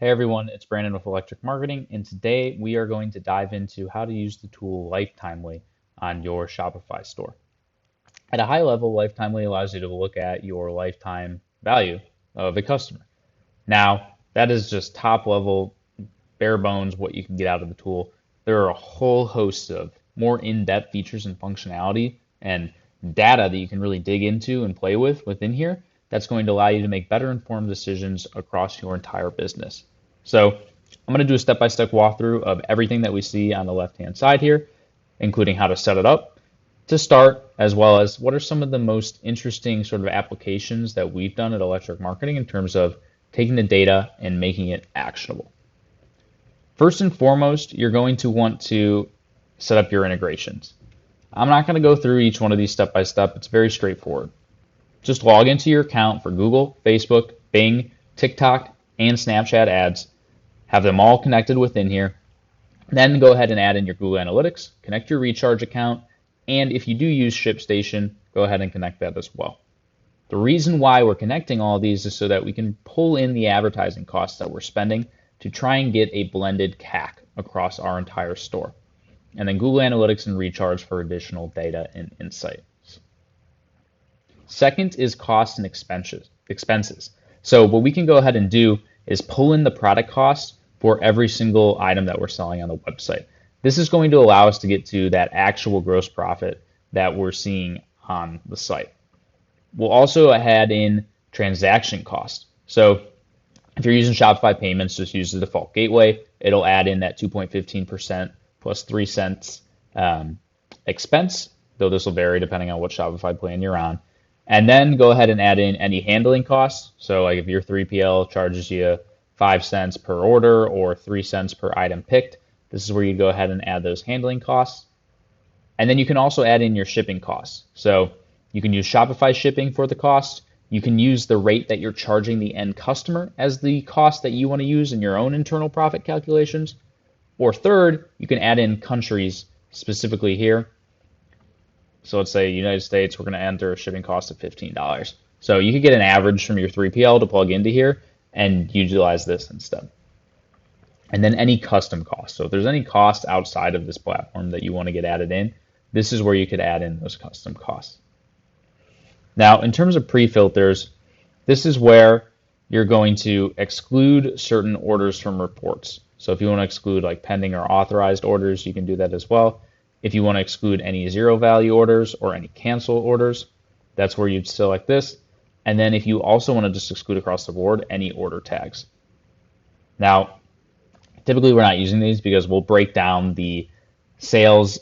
Hey everyone, it's Brandon with Electriq Marketing, and today we are going to dive into how to use the tool Lifetimely on your Shopify store. At a high level, Lifetimely allows you to look at your lifetime value of a customer. Now, that is just top level, bare bones, what you can get out of the tool. There are a whole host of more in-depth features and functionality and data that you can really dig into and play with within here that's going to allow you to make better informed decisions across your entire business. So I'm going to do a step-by-step walkthrough of everything that we see on the left-hand side here, including how to set it up to start, as well as what are some of the most interesting sort of applications that we've done at Electriq Marketing in terms of taking the data and making it actionable. First and foremost, you're going to want to set up your integrations. I'm not going to go through each one of these step by step. It's very straightforward. Just log into your account for Google, Facebook, Bing, TikTok, and Snapchat ads. Have them all connected within here. Then go ahead and add in your Google Analytics, connect your recharge account, and if you do use ShipStation, go ahead and connect that as well. The reason why we're connecting all of these is so that we can pull in the advertising costs that we're spending to try and get a blended CAC across our entire store. And then Google Analytics and Recharge for additional data and insights. Second is costs and expenses. So what we can go ahead and do is pull in the product costs for every single item that we're selling on the website. This is going to allow us to get to that actual gross profit that we're seeing on the site. We'll also add in transaction costs. So if you're using Shopify payments, just use the default gateway. It'll add in that 2.15% plus 3 cents expense, though this will vary depending on what Shopify plan you're on. And then go ahead and add in any handling costs. So like if your 3PL charges you 5 cents per order or 3 cents per item picked, this is where you go ahead and add those handling costs. And then you can also add in your shipping costs. So you can use Shopify shipping for the cost. You can use the rate that you're charging the end customer as the cost that you want to use in your own internal profit calculations. Or third, you can add in countries specifically here. So let's say United States, we're going to enter a shipping cost of $15. So you could get an average from your 3PL to plug into here and utilize this instead. And then any custom costs. So if there's any cost outside of this platform that you want to get added in, this is where you could add in those custom costs. Now, in terms of pre-filters, this is where you're going to exclude certain orders from reports. So if you want to exclude like pending or authorized orders, you can do that as well. If you want to exclude any zero value orders or any cancel orders, that's where you'd select this. And then if you also want to just exclude across the board, any order tags. Now, typically we're not using these because we'll break down the sales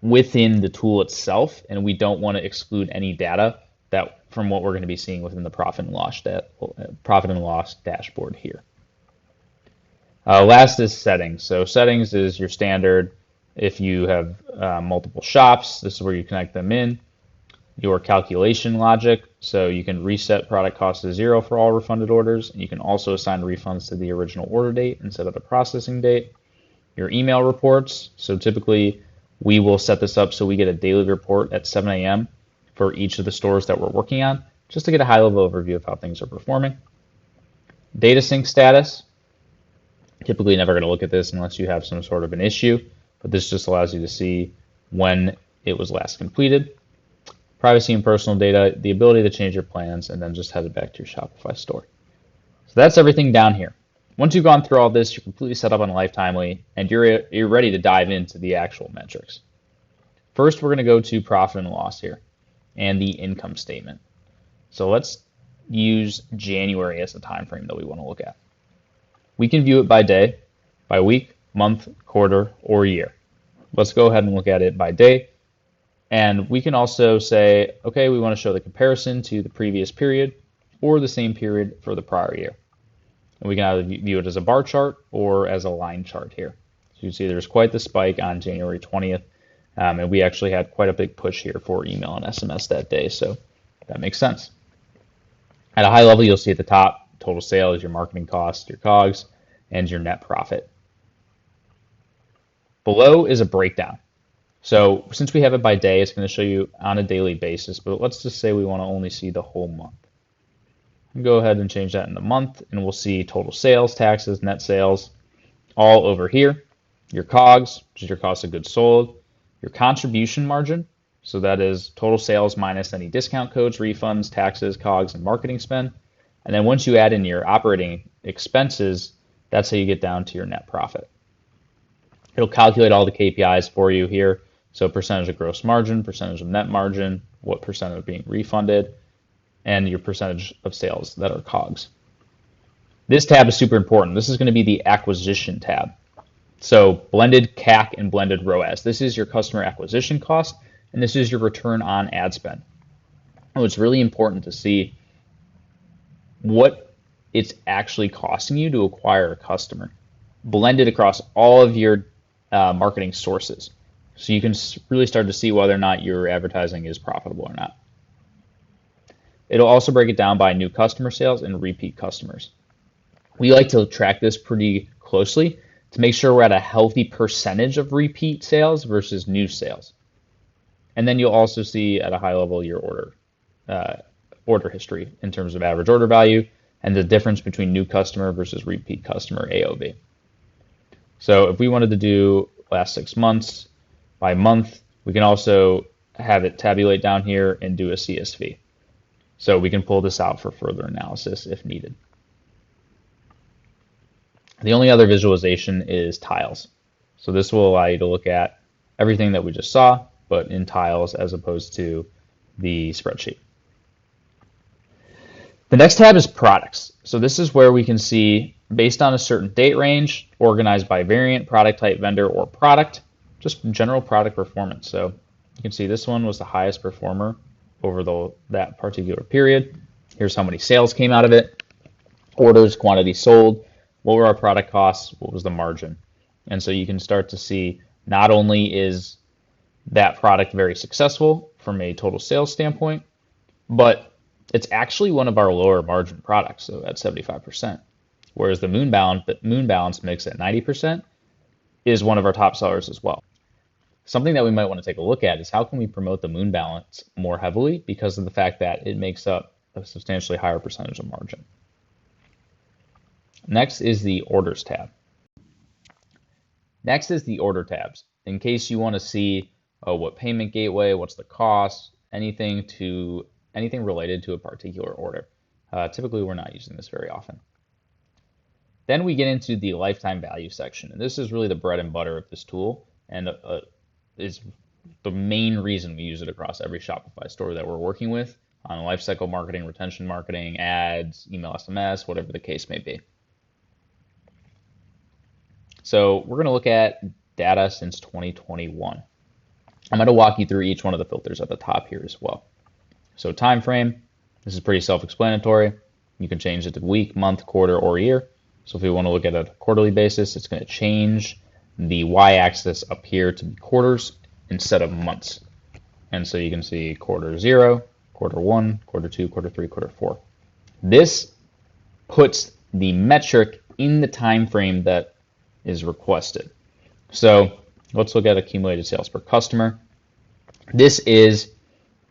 within the tool itself, and we don't want to exclude any data that from what we're going to be seeing within the profit and loss dashboard here. Last is settings. So settings is your standard. If you have multiple shops, this is where you connect them in. Your calculation logic, so you can reset product cost to 0 for all refunded orders. And you can also assign refunds to the original order date instead of the processing date. Your email reports, so typically we will set this up so we get a daily report at 7 a.m. for each of the stores that we're working on, just to get a high-level overview of how things are performing. Data sync status, typically never going to look at this unless you have some sort of an issue, but this just allows you to see when it was last completed. Privacy and personal data, the ability to change your plans, and then just head it back to your Shopify store. So that's everything down here. Once you've gone through all this, you're completely set up on Lifetimely, and you're ready to dive into the actual metrics. First, we're going to go to profit and loss here, and the income statement. So let's use January as the time frame that we want to look at. We can view it by day, by week, month, quarter, or year. Let's go ahead and look at it by day. And we can also say, okay, we want to show the comparison to the previous period or the same period for the prior year. And we can either view it as a bar chart or as a line chart here. So you see there's quite the spike on January 20th. And we actually had quite a big push here for email and SMS that day. So that makes sense. At a high level, you'll see at the top, total sales, your marketing costs, your COGS, and your net profit. Below is a breakdown. So since we have it by day, it's going to show you on a daily basis, but let's just say we want to only see the whole month. Go ahead and change that in the month, and we'll see total sales, taxes, net sales, all over here. Your COGS, which is your cost of goods sold, your contribution margin, so that is total sales minus any discount codes, refunds, taxes, COGS, and marketing spend. And then once you add in your operating expenses, that's how you get down to your net profit. It'll calculate all the KPIs for you here. So percentage of gross margin, percentage of net margin, what percent of being refunded, and your percentage of sales that are COGS. This tab is super important. This is going to be the acquisition tab. So blended CAC and blended ROAS. This is your customer acquisition cost, and this is your return on ad spend. Oh, it's really important to see what it's actually costing you to acquire a customer, blended across all of your marketing sources. So you can really start to see whether or not your advertising is profitable or not. It'll also break it down by new customer sales and repeat customers. We like to track this pretty closely to make sure we're at a healthy percentage of repeat sales versus new sales. And then you'll also see at a high level your order history in terms of average order value and the difference between new customer versus repeat customer AOV. So if we wanted to do last 6 months by month, we can also have it tabulate down here and do a CSV. So we can pull this out for further analysis if needed. The only other visualization is tiles. So this will allow you to look at everything that we just saw, but in tiles as opposed to the spreadsheet. The next tab is products. So this is where we can see, based on a certain date range, organized by variant, product type, vendor, or product, just general product performance. So you can see this one was the highest performer over that particular period. Here's how many sales came out of it, orders, quantity sold, what were our product costs, what was the margin. And so you can start to see not only is that product very successful from a total sales standpoint, but it's actually one of our lower margin products, so at 75%. Whereas the Moon Balance mix at 90% is one of our top sellers as well. Something that we might want to take a look at is how can we promote the Moon Balance more heavily because of the fact that it makes up a substantially higher percentage of margin. Next is the Orders tab. Next is the Order tabs. In case you want to see what payment gateway, what's the cost, anything related to a particular order. Typically, we're not using this very often. Then we get into the lifetime value section, and this is really the bread and butter of this tool, and is the main reason we use it across every Shopify store that we're working with on lifecycle marketing, retention marketing, ads, email, SMS, whatever the case may be. So we're going to look at data since 2021. I'm going to walk you through each one of the filters at the top here as well. So time frame, this is pretty self-explanatory. You can change it to week, month, quarter, or year. So if we want to look at a quarterly basis, it's going to change the y-axis up here to be quarters instead of months. And so you can see quarter 0, quarter 1, quarter 2, quarter 3, quarter 4. This puts the metric in the time frame that is requested. So let's look at accumulated sales per customer. This is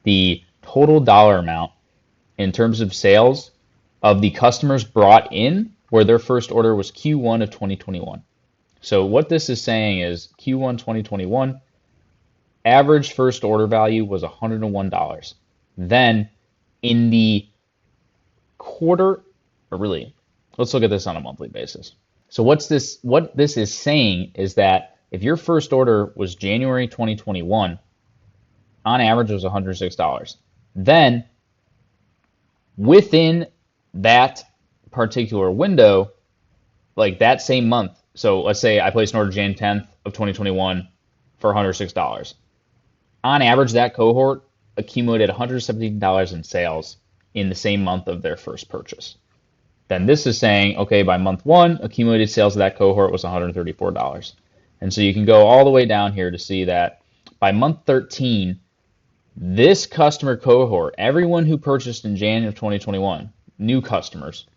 the total dollar amount in terms of sales of the customers brought in where their first order was Q1 of 2021. So what this is saying is Q1 2021, average first order value was $101. Then in the quarter, or really, let's look at this on a monthly basis. So what this is saying is that if your first order was January 2021, on average it was $106. Then within that particular window, like that same month, so let's say I placed an order Jan 10th of 2021 for $106. On average, that cohort accumulated $117 in sales in the same month of their first purchase. Then this is saying, okay, by month 1, accumulated sales of that cohort was $134. And so you can go all the way down here to see that by month 13, this customer cohort, everyone who purchased in January of 2021, new customers,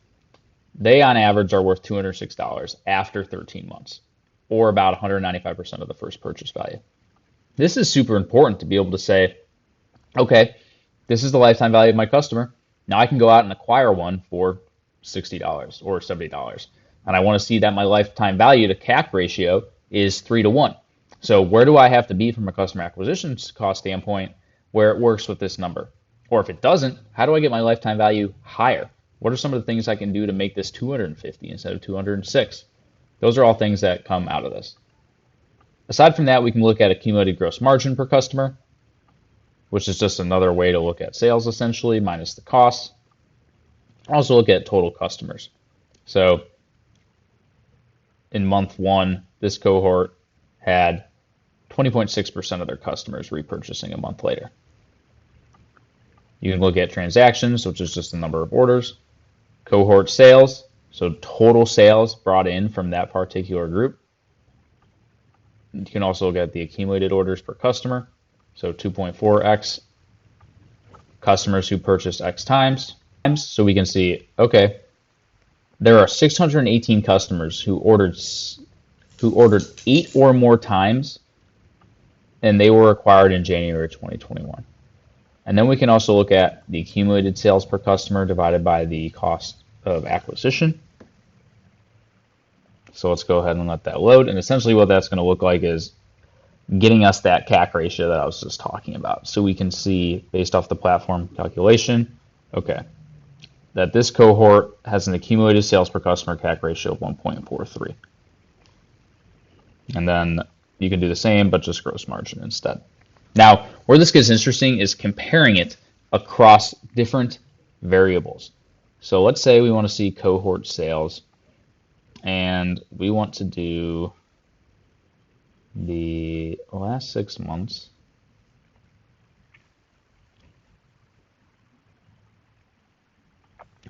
they on average are worth $206 after 13 months, or about 195% of the first purchase value. This is super important to be able to say, okay, this is the lifetime value of my customer. Now I can go out and acquire one for $60 or $70. And I want to see that my lifetime value to CAC ratio is 3 to 1. So where do I have to be from a customer acquisition cost standpoint where it works with this number? Or if it doesn't, how do I get my lifetime value higher? What are some of the things I can do to make this 250 instead of 206? Those are all things that come out of this. Aside from that, we can look at accumulated gross margin per customer, which is just another way to look at sales essentially, minus the costs. Also look at total customers. So in month 1, this cohort had 20.6% of their customers repurchasing a month later. You can look at transactions, which is just the number of orders, cohort sales, so total sales brought in from that particular group. You can also look at the accumulated orders per customer, so 2.4x customers who purchased X times. So we can see, okay, there are 618 customers who ordered 8 or more times, and they were acquired in January 2021. And then we can also look at the accumulated sales per customer divided by the cost of acquisition. So let's go ahead and let that load. And essentially what that's going to look like is getting us that CAC ratio that I was just talking about. So we can see based off the platform calculation, okay, that this cohort has an accumulated sales per customer CAC ratio of 1.43. And then you can do the same, but just gross margin instead. Now, where this gets interesting is comparing it across different variables. So let's say we want to see cohort sales, and we want to do the last 6 months.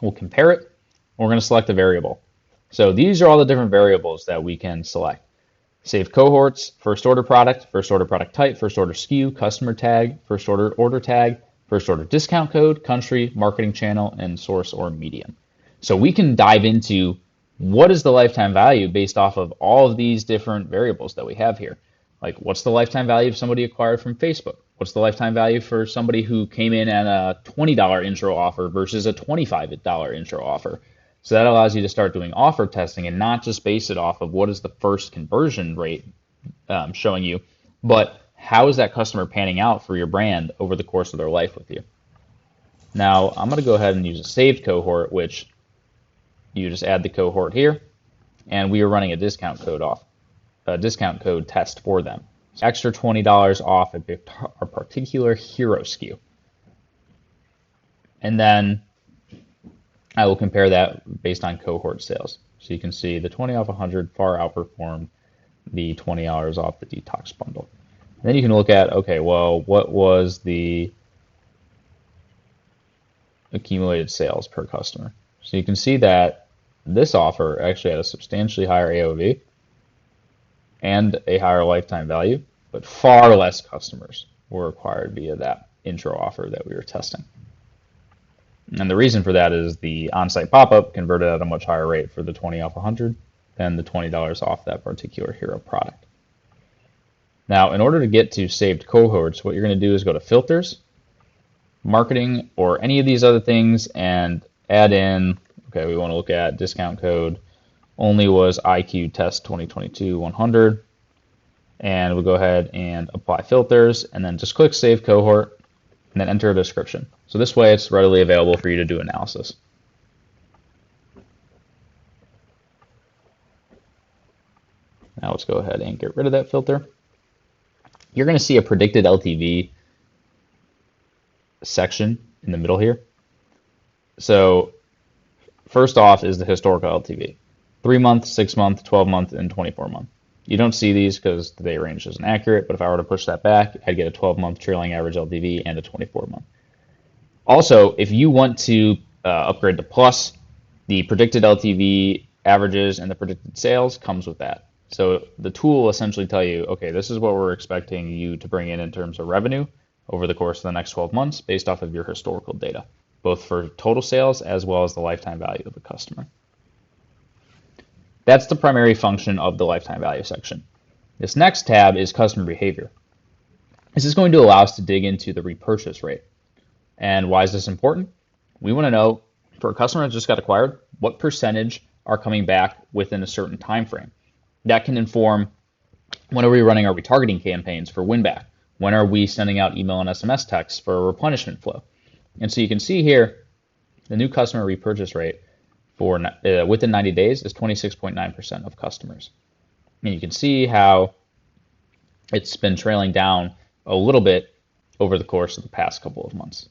We'll compare it. We're going to select a variable. So these are all the different variables that we can select. Save cohorts, first order product type, first order SKU, customer tag, first order tag, first order discount code, country, marketing channel, and source or medium. So we can dive into what is the lifetime value based off of all of these different variables that we have here. Like, what's the lifetime value of somebody acquired from Facebook? What's the lifetime value for somebody who came in at a $20 intro offer versus a $25 intro offer? So that allows you to start doing offer testing and not just base it off of what is the first conversion rate showing you, but how is that customer panning out for your brand over the course of their life with you. Now, I'm going to go ahead and use a saved cohort, which you just add the cohort here, and we are running a discount code test for them. Extra $20 off a particular hero SKU. And then I will compare that based on cohort sales. So you can see the 20 off 100 far outperformed the $20 off the detox bundle. And then you can look at, okay, well, what was the accumulated sales per customer? So you can see that this offer actually had a substantially higher AOV and a higher lifetime value, but far less customers were acquired via that intro offer that we were testing. And the reason for that is the on-site pop-up converted at a much higher rate for the 20 off 100 than the $20 off that particular hero product. Now, in order to get to saved cohorts, what you're going to do is go to Filters, Marketing, or any of these other things and add in, okay, we want to look at discount code only was IQ test 2022 100, and we'll go ahead and apply filters and then just click Save Cohort and then enter a description. So this way it's readily available for you to do analysis. Now let's go ahead and get rid of that filter. You're going to see a predicted LTV section in the middle here. So first off is the historical LTV. 3-month, 6-month, 12-month, and 24-month. You don't see these because the day range isn't accurate, but if I were to push that back, I'd get a 12-month trailing average LTV and a 24-month. Also, if you want to upgrade to Plus, the predicted LTV averages and the predicted sales comes with that. So the tool will essentially tell you, okay, this is what we're expecting you to bring in terms of revenue over the course of the next 12 months based off of your historical data, both for total sales as well as the lifetime value of a customer. That's the primary function of the lifetime value section. This next tab is customer behavior. This is going to allow us to dig into the repurchase rate. And why is this important? We want to know for a customer that just got acquired, what percentage are coming back within a certain time frame. That can inform when are we running our retargeting campaigns for win back? When are we sending out email and SMS texts for replenishment flow? And so you can see here the new customer repurchase rate for within 90 days is 26.9% of customers. And you can see how it's been trailing down a little bit over the course of the past couple of months.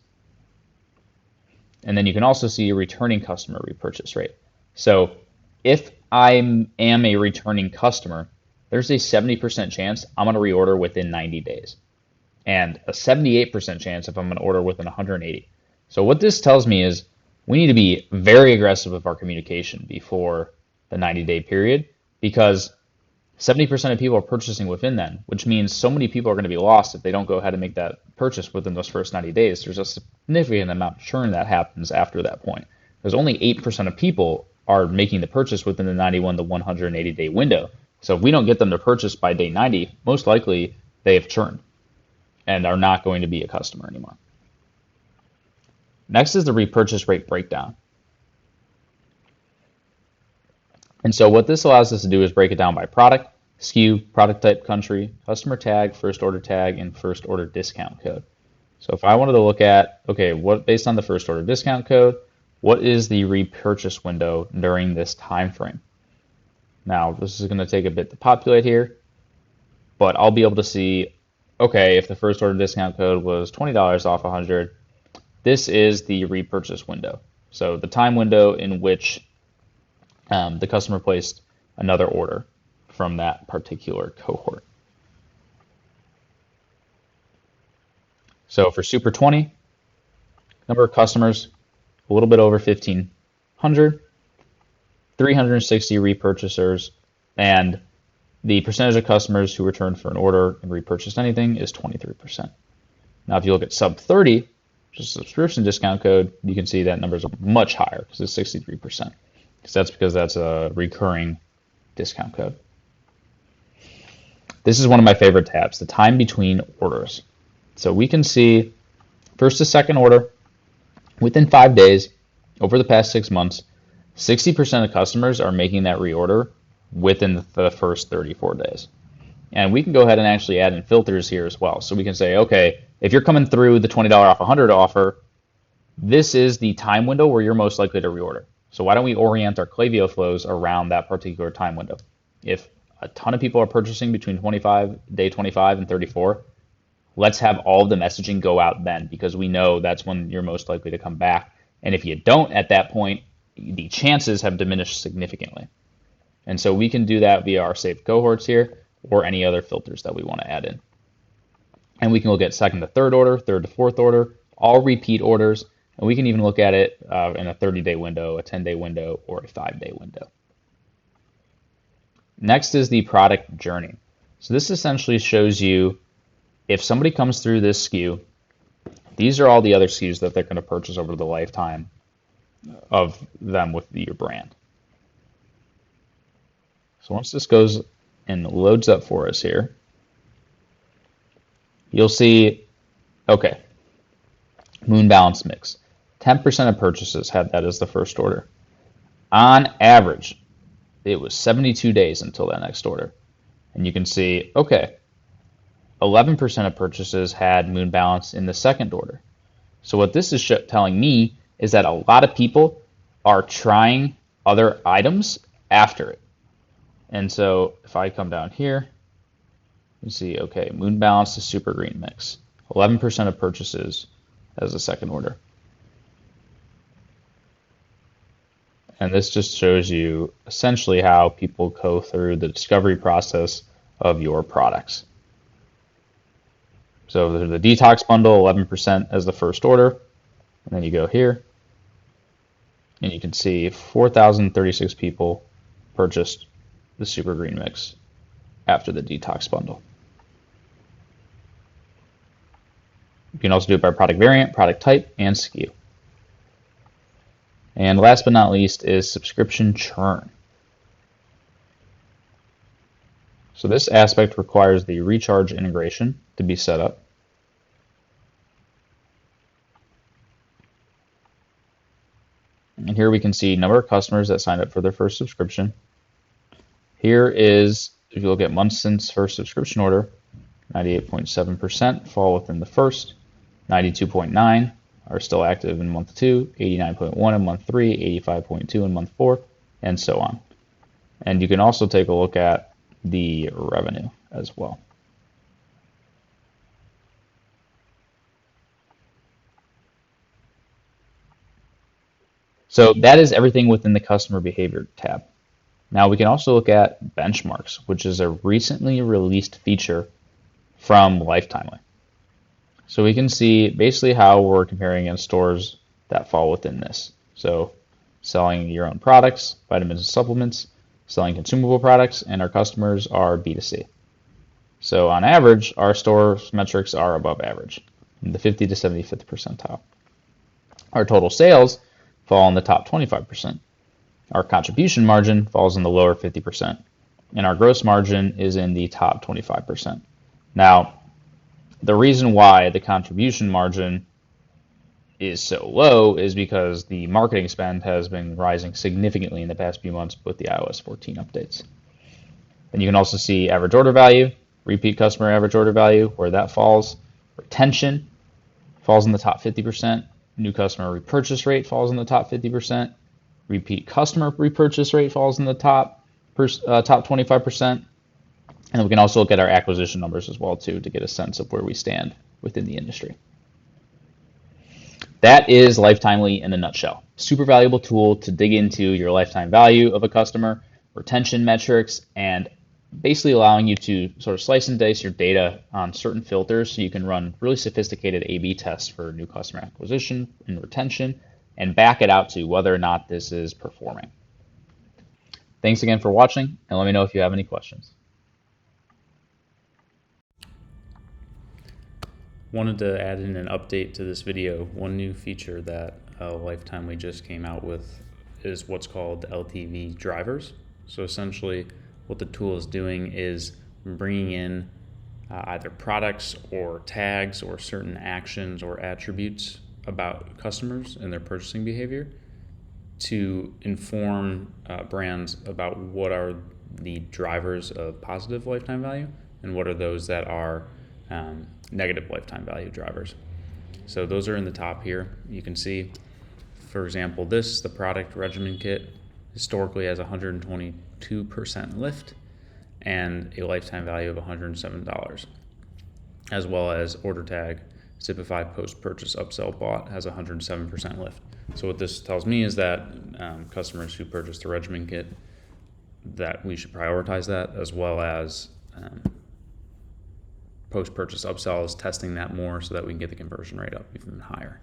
And then you can also see a returning customer repurchase rate. So if I am a returning customer, there's a 70% chance I'm going to reorder within 90 days and a 78% chance if I'm going to order within 180. So what this tells me is we need to be very aggressive with our communication before the 90-day period, because 70% of people are purchasing within then, which means so many people are going to be lost if they don't go ahead and make that purchase within those first 90 days. There's a significant amount of churn that happens after that point. There's only 8% of people are making the purchase within the 91 to 180 day window. So if we don't get them to purchase by day 90, most likely they have churned and are not going to be a customer anymore. Next is the repurchase rate breakdown. And so what this allows us to do is break it down by product, SKU, product type, country, customer tag, first order tag, and first order discount code. So if I wanted to look at, okay, what based on the first order discount code, what is the repurchase window during this time frame? Now, this is going to take a bit to populate here, but I'll be able to see, okay, if the first order discount code was $20 off 100, this is the repurchase window. So the time window in which the customer placed another order from that particular cohort. So for Super 20, number of customers, a little bit over 1,500, 360 repurchasers, and the percentage of customers who returned for an order and repurchased anything is 23%. Now, if you look at sub 30, which is a subscription discount code, you can see that number is much higher because it's 63%. Because that's a recurring discount code. This is one of my favorite tabs, the time between orders. So we can see first to second order within 5 days over the past 6 months, 60% of customers are making that reorder within the first 34 days. And we can go ahead and actually add in filters here as well. So we can say, okay, if you're coming through the $20 off 100 offer, this is the time window where you're most likely to reorder. So why don't we orient our Klaviyo flows around that particular time window? If a ton of people are purchasing between day 25 and 34, let's have all of the messaging go out then, because we know that's when you're most likely to come back. And if you don't at that point, the chances have diminished significantly. And so we can do that via our saved cohorts here or any other filters that we want to add in. And we can look at second to third order, third to fourth order, all repeat orders. And we can even look at it in a 30-day window, a 10-day window, or a 5-day window. Next is the product journey. So this essentially shows you if somebody comes through this SKU, these are all the other SKUs that they're going to purchase over the lifetime of them with your brand. So once this goes and loads up for us here, you'll see, okay, moon balance mix. 10% of purchases had that as the first order. On average, it was 72 days until that next order. And you can see, okay, 11% of purchases had moon balance in the second order. So what this is telling me is that a lot of people are trying other items after it. And so if I come down here, you see, okay, moon balance to super green mix. 11% of purchases as the second order. And this just shows you essentially how people go through the discovery process of your products. So the detox bundle, 11% as the first order. And then you go here, and you can see 4,036 people purchased the super green mix after the detox bundle. You can also do it by product variant, product type, and SKU. And last but not least is subscription churn. So this aspect requires the recharge integration to be set up. And here we can see number of customers that signed up for their first subscription. Here is, if you look at months since first subscription order, 98.7% fall within the first, 92.9 are still active in month 2, 89.1 in month 3, 85.2 in month 4, and so on. And you can also take a look at the revenue as well. So that is everything within the customer behavior tab. Now we can also look at benchmarks, which is a recently released feature from Lifetimely. So we can see basically how we're comparing against stores that fall within this. So selling your own products, vitamins and supplements, selling consumable products, and our customers are B2C. So on average, our store metrics are above average, in the 50 to 75th percentile. Our total sales fall in the top 25%. Our contribution margin falls in the lower 50%, and our gross margin is in the top 25%. Now, the reason why the contribution margin is so low is because the marketing spend has been rising significantly in the past few months with the iOS 14 updates. And you can also see average order value, repeat customer average order value, where that falls. Retention falls in the top 50%. New customer repurchase rate falls in the top 50%. Repeat customer repurchase rate falls in the top 25%. And we can also look at our acquisition numbers as well too to get a sense of where we stand within the industry. That is Lifetimely in a nutshell. Super valuable tool to dig into your lifetime value of a customer, retention metrics, and basically allowing you to sort of slice and dice your data on certain filters so you can run really sophisticated A/B tests for new customer acquisition and retention and back it out to whether or not this is performing. Thanks again for watching, and let me know if you have any questions. Wanted to add in an update to this video. One new feature that Lifetimely just came out with is what's called LTV Drivers. So essentially what the tool is doing is bringing in either products or tags or certain actions or attributes about customers and their purchasing behavior to inform brands about what are the drivers of positive lifetime value and what are those that are negative lifetime value drivers. So those are in the top here. You can see, for example, the product regimen kit historically has 122% lift and a lifetime value of $107, as well as order tag Shopify post-purchase upsell bought has 107% lift. So what this tells me is that customers who purchase the regimen kit, that we should prioritize that, as well as post-purchase upsells, testing that more so that we can get the conversion rate up even higher.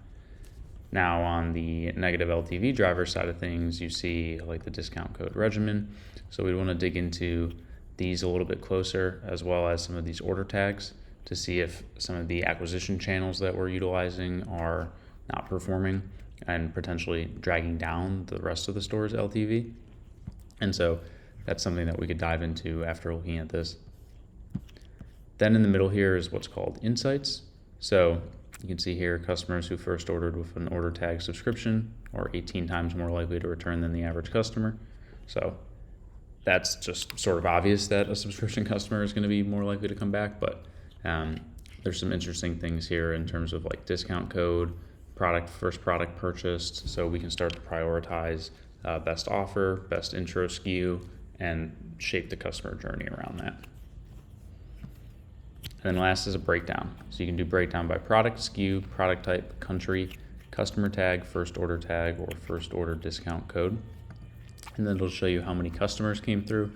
Now on the negative LTV driver side of things, you see like the discount code regimen. So we want to dig into these a little bit closer, as well as some of these order tags to see if some of the acquisition channels that we're utilizing are not performing and potentially dragging down the rest of the store's LTV. And so that's something that we could dive into after looking at this. Then in the middle here is what's called insights. So you can see here customers who first ordered with an order tag subscription are 18 times more likely to return than the average customer. So that's just sort of obvious that a subscription customer is going to be more likely to come back, but there's some interesting things here in terms of like discount code, first product purchased, so we can start to prioritize best offer, best intro SKU, and shape the customer journey around that. And then last is a breakdown. So you can do breakdown by product, SKU, product type, country, customer tag, first order tag, or first order discount code. And then it'll show you how many customers came through,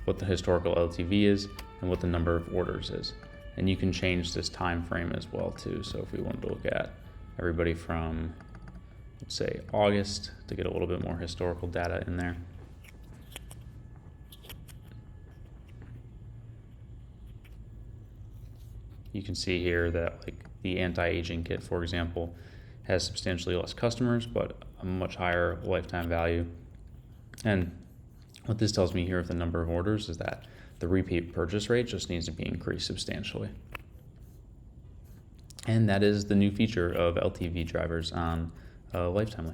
what the historical LTV is, and what the number of orders is. And you can change this time frame as well too. So if we wanted to look at everybody from, let's say, August to get a little bit more historical data in there. You can see here that like the anti-aging kit, for example, has substantially less customers, but a much higher lifetime value. And what this tells me here with the number of orders is that the repeat purchase rate just needs to be increased substantially. And that is the new feature of LTV drivers on Lifetimely.